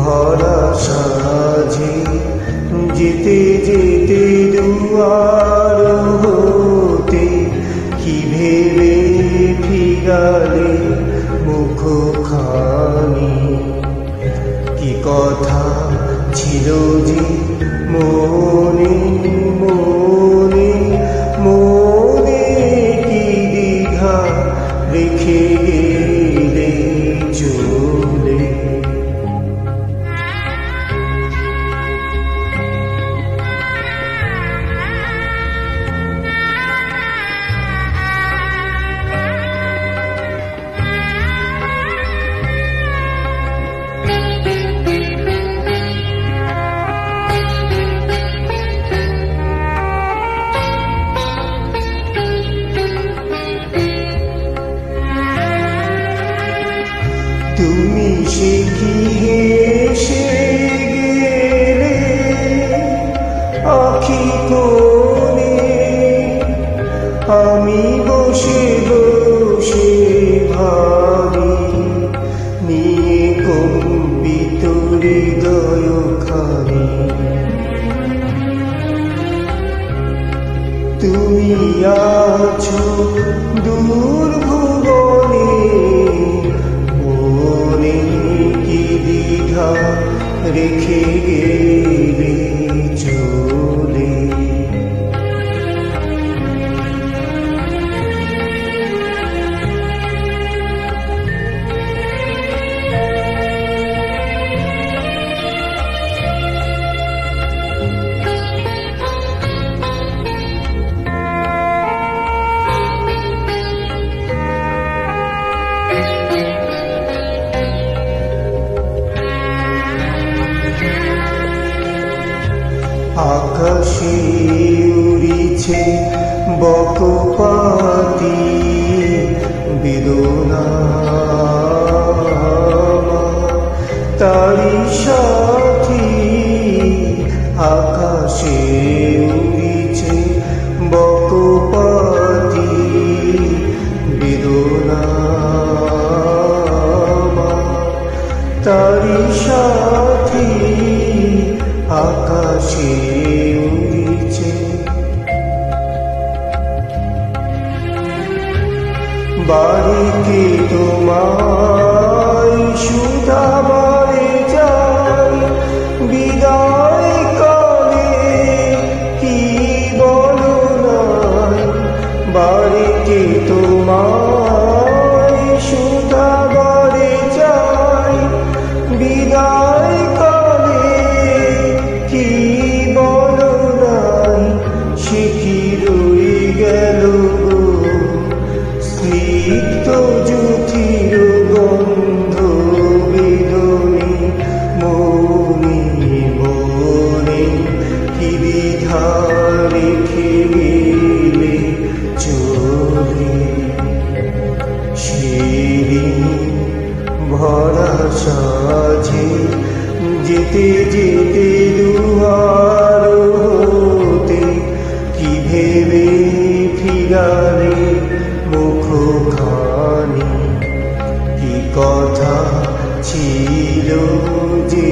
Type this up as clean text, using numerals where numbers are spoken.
ভরা সাজে যেতে যেতে দুয়ার হতে কি ভেবে ফিরালে মুখখানি কি কথা ছিল যে মনে মনে মনে কি দ্বিধা রেখে গেলে চলে তুমি সে কি হেসে গেলে আখি কোণে আমি বসে বসে ভাবি নিয়ে কম্পিত হৃদয়খানি তুমি আছো দূর ভুবনে কি দ্বিধা রেখে গেলে চলে আকাশে উড়িছে বকপাতি বেদনা তারি সাথী আকাশে উড়িছে বকপাতি বেদনা তারি সাথী আকাশে উড়িছে বাড়িতে তোমায় সুধা বাড়ি যাই বিদায় কালে কি বলো নাই বাড়িতে তোমায় সুধা বাড়ি যাই বিদায় কি বলো নাই সে কি রয়ে গেল স্নিগ্ধ জ্যোতির গন্ধ বেদনে মনে মনে কি দ্বিধা রেখে গেলে চলে সেদিন ভরা সাজে যেতে যেতে দুয়ার হতে কি ভেবে ফিরালে মুখখানি কি কথা ছিল যে